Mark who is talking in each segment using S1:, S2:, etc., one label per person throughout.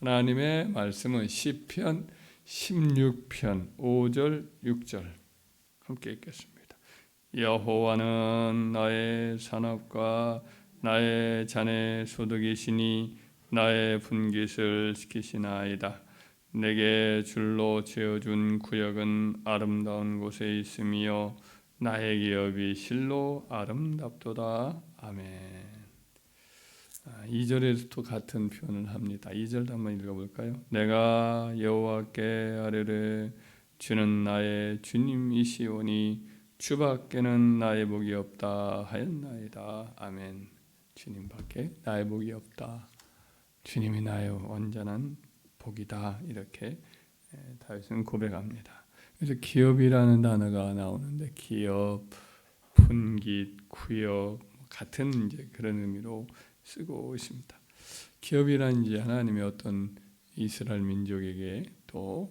S1: 하나님의 말씀은 시편 16편 5절 6절 함께 읽겠습니다. 여호와는 나의 산업과 나의 자네 소득이시니 나의 분깃을 지키시나이다. 내게 줄로 지어준 구역은 아름다운 곳에 있으며 나의 기업이 실로 아름답도다. 아멘. 2절에서도 같은 표현을 합니다. 2절도 한번 읽어볼까요? 내가 여호와께 아뢰되 주는 나의 주님이시오니 주밖에는 나의 복이 없다 하였나이다. 아멘. 주님밖에 나의 복이 없다. 주님이 나의 온전한 복이다. 이렇게 다윗은 고백합니다. 그래서 기업이라는 단어가 나오는데 기업, 분깃, 구역 같은 이제 그런 의미로 쓰고 있습니다. 기업이란 이제 하나님의 어떤 이스라엘 민족에게 또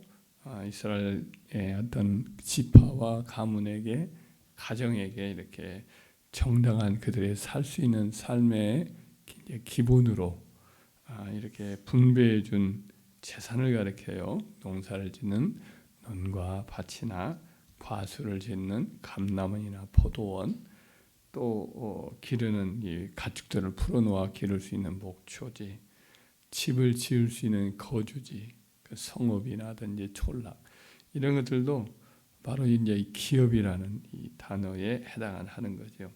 S1: 이스라엘의 어떤 지파와 가문에게 가정에게 이렇게 정당한 그들의 살 수 있는 삶의 기본으로 이렇게 분배해 준 재산을 가리켜요. 농사를 짓는 논과 밭이나 과수를 짓는 감람원이나 포도원, 또 기르는 이 가축들을 풀어놓아 기를 수 있는 목초지, 집을 지을 수 있는 거주지, 그 성읍이나든지 촌락 이런 것들도 바로 이제 이 기업이라는 이 단어에 해당하는 거죠.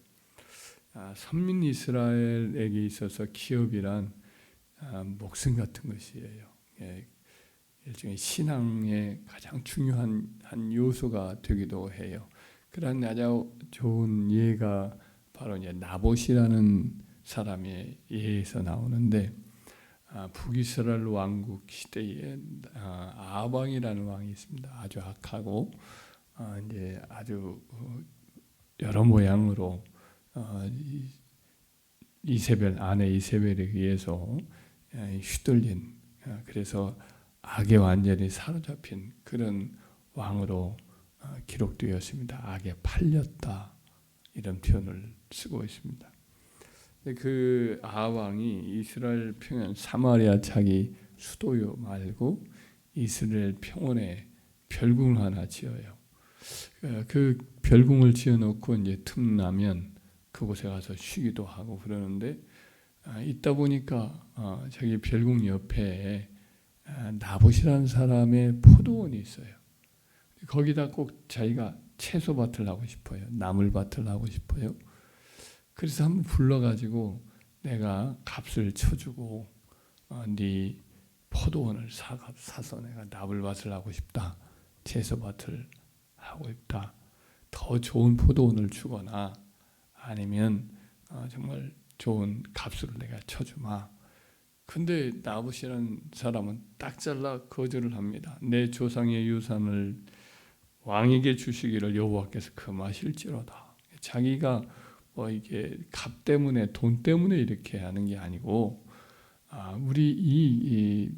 S1: 선민 이스라엘에게 있어서 기업이란 목숨 같은 것이에요. 일종의 신앙의 가장 중요한 한 요소가 되기도 해요. 그런 아주 좋은 예가 바로 이제 나봇이라는 사람의 예에서 나오는데, 북이스라엘 왕국 시대에 아합 왕이라는 왕이 있습니다. 아주 악하고 이제 아주 여러 모양으로 이세벨 아내 이세벨에 의해서 휘둘린, 그래서 악에 완전히 사로잡힌 그런 왕으로 기록되었습니다. 악에 팔렸다 이런 표현을 쓰고 있습니다. 그 아합 왕이 이스라엘 평원 사마리아 자기 수도 말고 이스라엘 평원에 별궁을 하나 지어요. 그 별궁을 지어놓고 이제 틈나면 그곳에 가서 쉬기도 하고 그러는데, 있다 보니까 자기 별궁 옆에 나봇이라는 사람의 포도원이 있어요. 거기다 꼭 자기가 채소밭을 하고 싶어요. 나물밭을 하고 싶어요. 그래서 한번 불러가지고 내가 값을 쳐주고 네 포도원을 사서 내가 나물밭을 하고 싶다. 채소밭을 하고 싶다. 더 좋은 포도원을 주거나 아니면 정말 좋은 값으로 내가 쳐주마. 근데 나봇이라는 사람은 딱 잘라 거절을 합니다. 내 조상의 유산을 왕에게 주시기를 여호와께서 금하실지로다. 자기가 이게 값 때문에 돈 때문에 이렇게 하는 게 아니고, 우리 이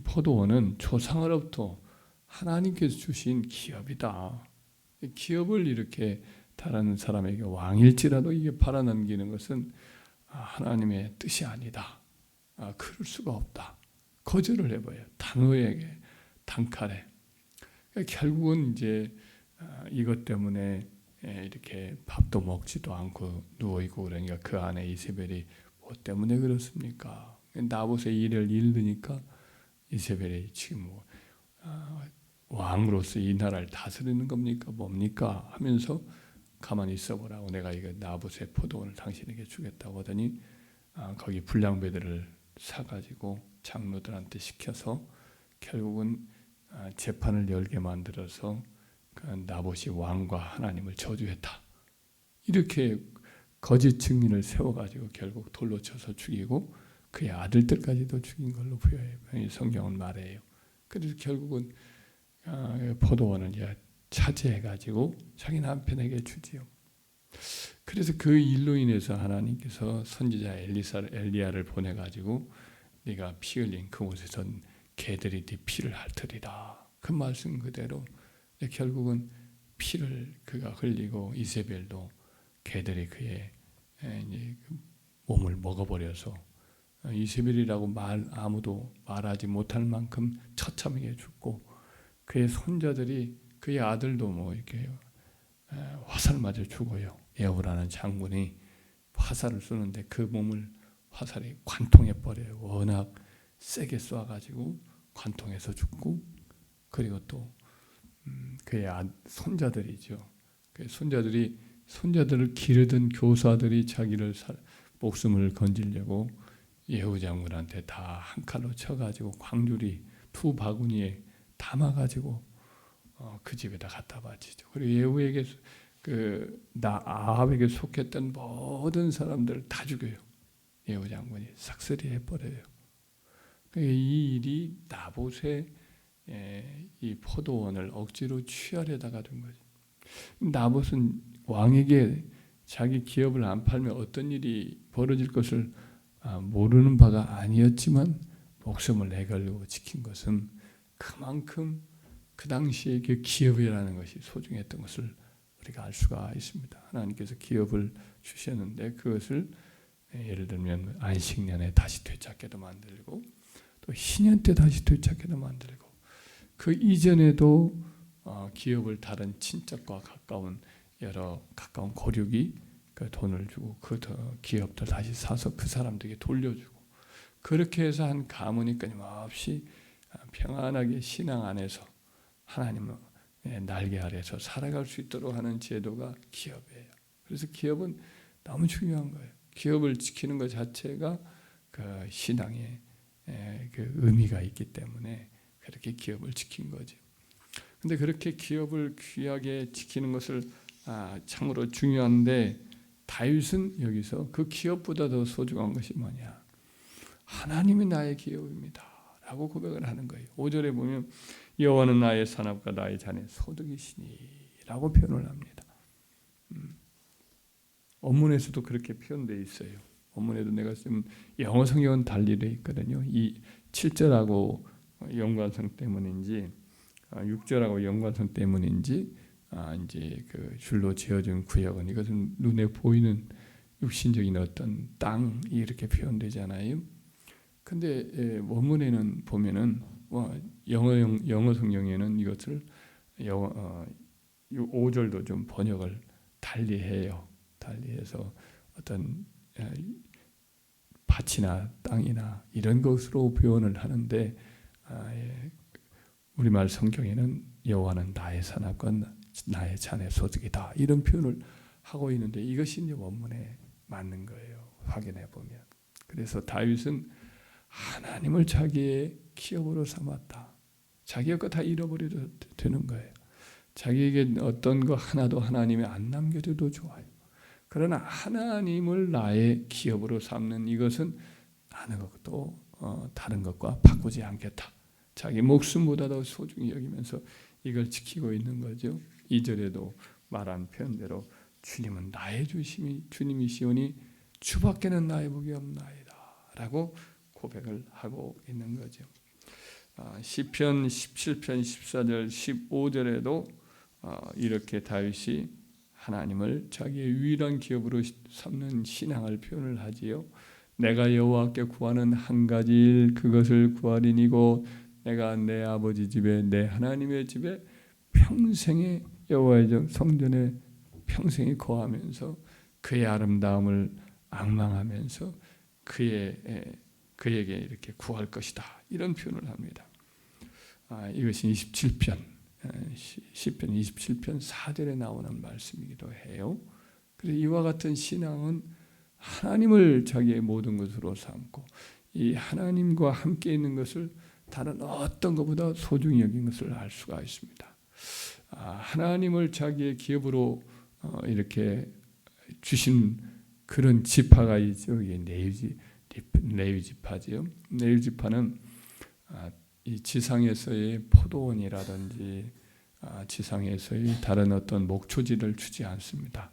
S1: 포도원은 조상으로부터 하나님께서 주신 기업이다. 기업을 이렇게 다른 사람에게 왕일지라도 이게 팔아넘기는 것은 하나님의 뜻이 아니다. 그럴 수가 없다. 거절을 해봐요. 단호하게, 단칼에. 결국은 이제 이것 때문에 이렇게 밥도 먹지도 않고 누워있고, 그러니까 그 안에 이세벨이 뭐 때문에 그렇습니까? 나봇의 일을 잃으니까 이세벨이 지금 왕으로서 이 나라를 다스리는 겁니까? 뭡니까? 하면서 가만히 있어보라고, 내가 이거 나봇의 포도원을 당신에게 주겠다고 하더니 거기 불량배들을 사가지고 장로들한테 시켜서 결국은 재판을 열게 만들어서 그 나봇이 왕과 하나님을 저주했다. 이렇게 거짓 증인을 세워가지고 결국 돌로 쳐서 죽이고 그의 아들들까지도 죽인 걸로 부여해요. 성경은 말해요. 그래서 결국은 포도원을 차지해가지고 자기 남편에게 주지요. 그래서 그 일로 인해서 하나님께서 선지자 엘리야를 보내가지고 네가 피 흘린 그곳에선 개들이 네 피를 핥으리라. 그 말씀 그대로 결국은 피를 그가 흘리고 이세벨도 개들이 그의 몸을 먹어버려서 이세벨이라고 아무도 말하지 못할 만큼 처참하게 죽고, 그의 손자들이, 그의 아들도 뭐 이렇게 화살 맞아 죽어요. 예후라는 장군이 화살을 쏘는데 그 몸을 화살이 관통해 버려요. 워낙 세게 쏴가지고 관통해서 죽고, 그리고 또 그의 손자들이죠. 그 손자들을 기르던 교사들이 자기를 목숨을 건지려고 예후 장군한테 다 한 칼로 쳐가지고 광주리 두 바구니에 담아가지고 그 집에다 갖다 바치죠. 그리고 예후에게 아합에게 속했던 모든 사람들 다 죽여요. 예후 장군이 싹쓸이 해버려요. 이 일이 나봇의 이 포도원을 억지로 취하려다가 된 거죠. 나봇은 왕에게 자기 기업을 안 팔면 어떤 일이 벌어질 것을 모르는 바가 아니었지만 목숨을 내걸고 지킨 것은 그만큼 그 당시에 그 기업이라는 것이 소중했던 것을 우리가 알 수가 있습니다. 하나님께서 기업을 주셨는데 그것을 예를 들면 안식년에 다시 되찾게도 만들고, 또 희년 때 다시 되찾게도 만들고, 그 이전에도 기업을 다른 친척과 가까운 고륙이 그 돈을 주고 그 기업들 다시 사서 그 사람들에게 돌려주고, 그렇게 해서 한 가문이 끊임없이 평안하게 신앙 안에서 하나님의 날개 아래에서 살아갈 수 있도록 하는 제도가 기업이에요. 그래서 기업은 너무 중요한 거예요. 기업을 지키는 것 자체가 그 신앙의 그 의미가 있기 때문에 그렇게 기업을 지킨 거죠. 근데 그렇게 기업을 귀하게 지키는 것을 참으로 중요한데, 다윗은 여기서 그 기업보다 더 소중한 것이 뭐냐? 하나님이 나의 기업입니다 라고 고백을 하는 거예요. 5절에 보면 여호와는 나의 산업과 나의 잔의 소득이시니 라고 표현을 합니다. 원문에서도 그렇게 표현되어 있어요. 원문에도 내가 지금 영어 성경은 달리 되어 있거든요. 이 7절하고 연관성 때문인지 6절하고 연관성 때문인지 이제 그 줄로 지어진 구역은 이것은 눈에 보이는 육신적인 어떤 땅이 이렇게 표현되잖아요. 근데 원문에는 보면은 영어 성경에는 이것을 5절도 좀 번역을 달리해요. 달리해서 어떤 밭이나 땅이나 이런 것으로 표현을 하는데, 우리말 성경에는 여호와는 나의 산업과 나의 잔의 소득이다 이런 표현을 하고 있는데, 이것이 이제 원문에 맞는 거예요. 확인해 보면. 그래서 다윗은 하나님을 자기의 기업으로 삼았다. 자기의 것 다 잃어버려도 되는 거예요. 자기에게 어떤 거 하나도 하나님이 안 남겨줘도 좋아요. 그러나 하나님을 나의 기업으로 삼는 이것은 어느 것도 다른 것과 바꾸지 않겠다. 자기 목숨보다도 소중히 여기면서 이걸 지키고 있는 거죠. 2절에도 말한 표현대로 주님은 나의 주님이시오니 주밖에는 나의 복이 없나이다 라고 고백을 하고 있는 거죠. 시편 17편 14절 15절에도 이렇게 다윗이 하나님을 자기의 유일한 기업으로 삼는 신앙을 표현을 하지요. 내가 여호와께 구하는 한 가지 일 그것을 구하리니고 내가 내 아버지 집에 내 하나님의 집에 평생에 여호와의 성전에 평생에 거하면서 그의 아름다움을 앙망하면서 그에게 이렇게 구할 것이다 이런 표현을 합니다. 이것이 27편 시편 27편 4절에 나오는 말씀이기도 해요. 그래서 이와 같은 신앙은 하나님을 자기의 모든 것으로 삼고 이 하나님과 함께 있는 것을 다른 어떤 것보다 소중히 여긴 것을 알 수가 있습니다. 하나님을 자기의 기업으로 이렇게 주신 그런 지파가 있죠. 이게 레위 지파지요. 레위 지파는 이 지상에서의 포도원이라든지 지상에서의 다른 어떤 목초지를 주지 않습니다.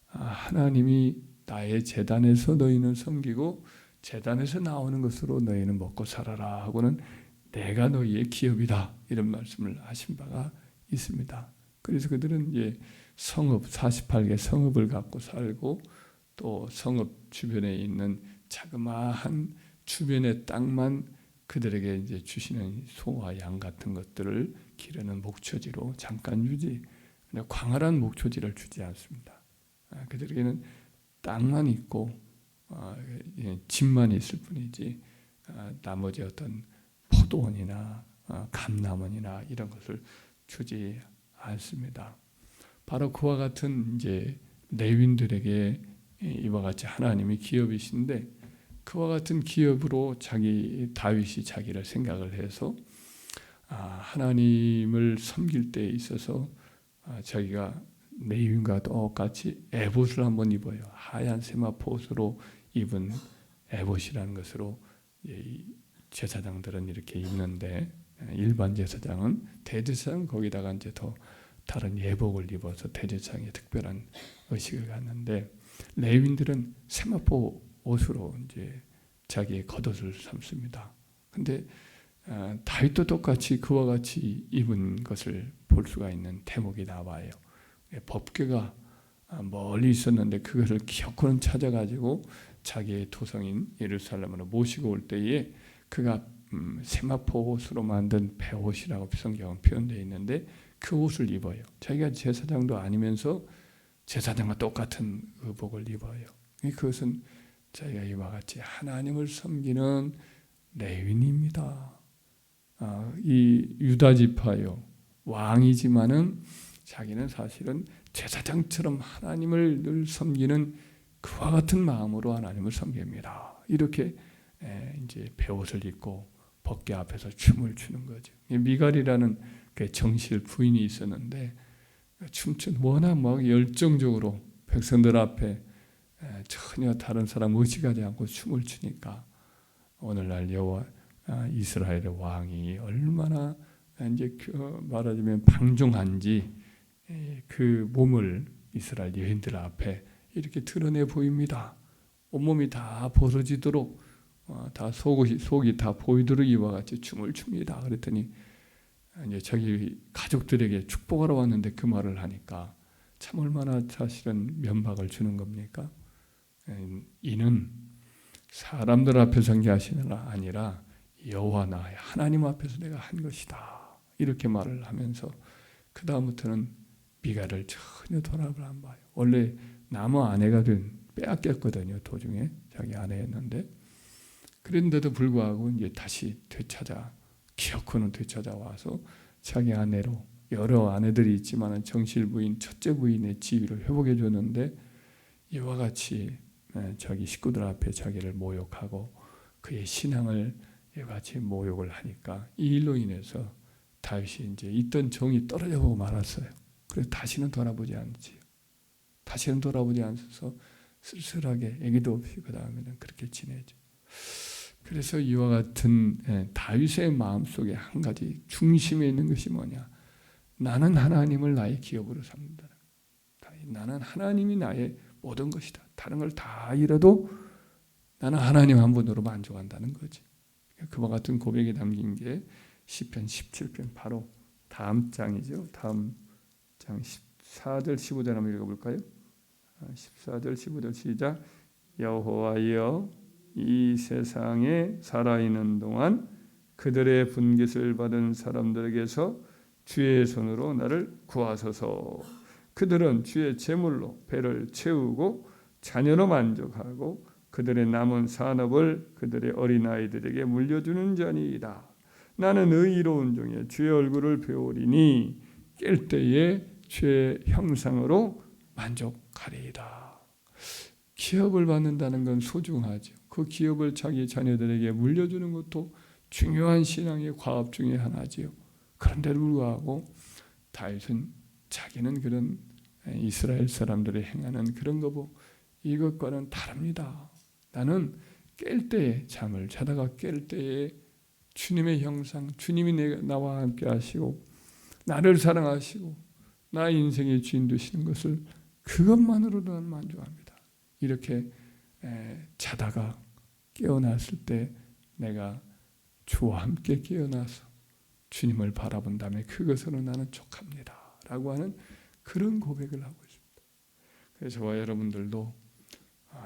S1: 하나님이 나의 제단에서 너희는 섬기고 제단에서 나오는 것으로 너희는 먹고 살아라 하고는 내가 너희의 기업이다 이런 말씀을 하신 바가 있습니다. 그래서 그들은 이제 성읍 48개 성읍을 갖고 살고 또 성읍 주변에 있는 자그마한 주변의 땅만 그들에게 이제 주시는 소와 양 같은 것들을 기르는 목초지로 잠깐 주지, 광활한 목초지를 주지 않습니다. 그들에게는 땅만 있고 집만 있을 뿐이지 나머지 어떤 포도원이나 감람원이나 이런 것을 주지 않습니다. 바로 그와 같은 이제 레위인들에게 이와 같이 하나님이 기업이신데, 그와 같은 기업으로 다윗이 자기를 생각을 해서 하나님을 섬길 때 있어서 자기가 레위인과 똑같이 에봇을 한번 입어요. 하얀 세마포 옷으로 입은 에봇이라는 것으로 제사장들은 이렇게 입는데, 일반 제사장은, 대제사장은 거기다가 이제 더 다른 예복을 입어서 대제사장의 특별한 의식을 갖는데, 레위인들은 세마포 옷으로 이제 자기의 겉옷을 삼습니다. 근데 다윗도 똑같이 그와 같이 입은 것을 볼 수가 있는 대목이 나와요. 법궤가 멀리 있었는데 그것을 기어코는 찾아가지고 자기의 토성인 예루살렘으로 모시고 올 때에 그가 세마포 옷으로 만든 베옷이라고 성경은 표현되어 있는데 그 옷을 입어요. 자기가 제사장도 아니면서 제사장과 똑같은 의복을 입어요. 그것은 자기가 이와 같이 하나님을 섬기는 레위인입니다. 이 유다 지파요, 왕이지만은 자기는 사실은 제사장처럼 하나님을 늘 섬기는 그와 같은 마음으로 하나님을 섬깁니다. 이렇게 이제 베옷을 입고 법궤 앞에서 춤을 추는 거죠. 미갈이라는 그 정실 부인이 있었는데 춤춘 워낙 막 열정적으로 백성들 앞에 전혀 다른 사람 의식하지 않고 춤을 추니까 오늘날 여호와 이스라엘의 왕이 얼마나 이제 말하자면 방종한지 그 몸을 이스라엘 여인들 앞에 이렇게 드러내 보입니다. 온몸이 다 벗어지도록 다 속이 다 보이도록 이와 같이 춤을 춥니다. 그랬더니 이제 자기 가족들에게 축복하러 왔는데 그 말을 하니까 참 얼마나 사실은 면박을 주는 겁니까? 이는 사람들 앞에서 한 게 아니라 여호와 나의 하나님 앞에서 내가 한 것이다. 이렇게 말을 하면서 그 다음부터는 미갈을 전혀 돌아볼 안 봐요. 원래 나무 아내가 빼앗겼거든요. 도중에 자기 아내였는데, 그런데도 불구하고 이제 다시 기어코는 되찾아와서 자기 아내로, 여러 아내들이 있지만 정실 부인, 첫째 부인의 지위를 회복해 줬는데 이와 같이 자기 식구들 앞에 자기를 모욕하고 그의 신앙을 이와 같이 모욕을 하니까 이 일로 인해서 다윗이 이제 있던 정이 떨어져 보고 말았어요. 그래서 다시는 돌아보지 않지요. 다시는 돌아보지 않아서 쓸쓸하게 애기도 없이 그 다음에는 그렇게 지내죠. 그래서 이와 같은 다윗의 마음속에 한 가지 중심에 있는 것이 뭐냐? 나는 하나님을 나의 기업으로 삼는다. 나는 하나님이 나의 모든 것이다. 다른 걸 다 잃어도 나는 하나님 한 분으로 만족한다는 거지. 그와 같은 고백이 담긴 게 시편 17편 바로 다음 장이죠. 다음 장 14절 15절 한번 읽어볼까요? 14절 15절 시작. 여호와여, 이 세상에 살아있는 동안 그들의 분깃을 받은 사람들에게서 주의 손으로 나를 구하소서. 그들은 주의 제물로 배를 채우고 자녀로 만족하고 그들의 남은 산업을 그들의 어린아이들에게 물려주는 자니이다. 나는 의로운 종의 주의 얼굴을 배우리니 깰 때에 주의 형상으로 만족하리이다. 기업을 받는다는 건 소중하죠. 그 기업을 자기 자녀들에게 물려주는 것도 중요한 신앙의 과업 중에 하나지요. 그런데도 불구하고 다윗은 자기는 그런 이스라엘 사람들이 행하는 그런 거 이것과는 다릅니다. 나는 깰 때에 잠을 자다가 깰 때에 주님의 형상, 주님이 나와 함께 하시고 나를 사랑하시고 나의 인생의 주인 되시는 것을 그것만으로도 나는 만족합니다. 이렇게 자다가 깨어났을 때 내가 주와 함께 깨어나서 주님을 바라본 다음에 그것으로 나는 족합니다. 라고 하는 그런 고백을 하고 있습니다. 그래서 저와 여러분들도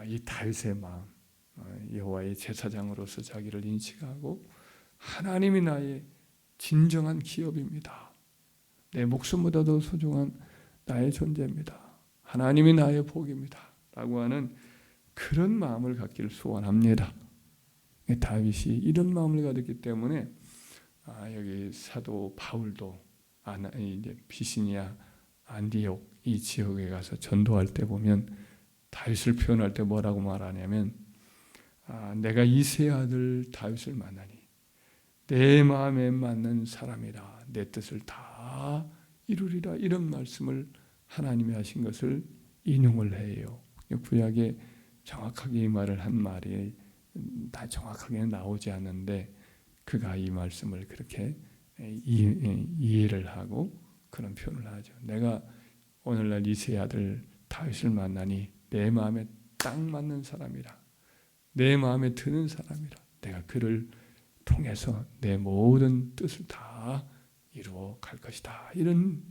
S1: 이 다윗의 마음, 여호와의 제사장으로서 자기를 인식하고 하나님이 나의 진정한 기업입니다. 내 목숨보다도 소중한 나의 존재입니다. 하나님이 나의 복입니다. 라고 하는 그런 마음을 갖기를 소원합니다. 다윗이 이런 마음을 가졌기 때문에 여기 사도 바울도 이제 비시니아 안디옥 이 지역에 가서 전도할 때 보면 다윗을 표현할 때 뭐라고 말하냐면 내가 이새의 아들 다윗을 만나니 내 마음에 맞는 사람이라 내 뜻을 다 이루리라 이런 말씀을 하나님이 하신 것을 인용을 해요. 구약에 정확하게 이 말을 한 말이 다 정확하게 나오지 않는데 그가 이 말씀을 그렇게 이해를 하고 그런 표현을 하죠. 내가 오늘날 이새의 아들 다윗을 만나니 내 마음에 딱 맞는 사람이라 내 마음에 드는 사람이라 내가 그를 통해서 내 모든 뜻을 다 이루어 갈 것이다. 이런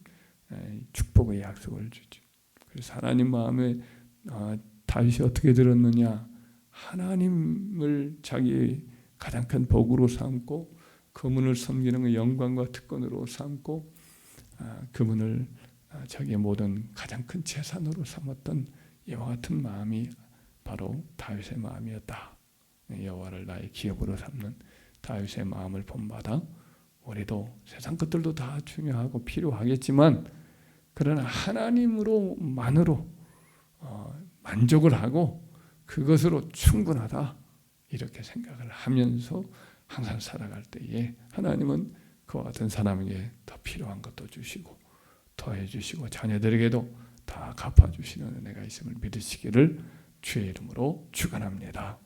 S1: 축복의 약속을 주죠. 그래서 하나님 마음에 다윗이 어떻게 들었느냐? 하나님을 자기 가장 큰 복으로 삼고 그분을 섬기는 것 영광과 특권으로 삼고 그분을 자기의 모든 가장 큰 재산으로 삼았던 이와 같은 마음이 바로 다윗의 마음이었다. 여호와를 나의 기업으로 삼는 다윗의 마음을 본받아 우리도 세상 것들도 다 중요하고 필요하겠지만 그러나 하나님으로만으로 만족을 하고 그것으로 충분하다 이렇게 생각을 하면서 항상 살아갈 때에 하나님은 그와 같은 사람에게 더 필요한 것도 주시고 더해 주시고 자녀들에게도 다 갚아주시는 은혜가 있음을 믿으시기를 주의 이름으로 축원합니다.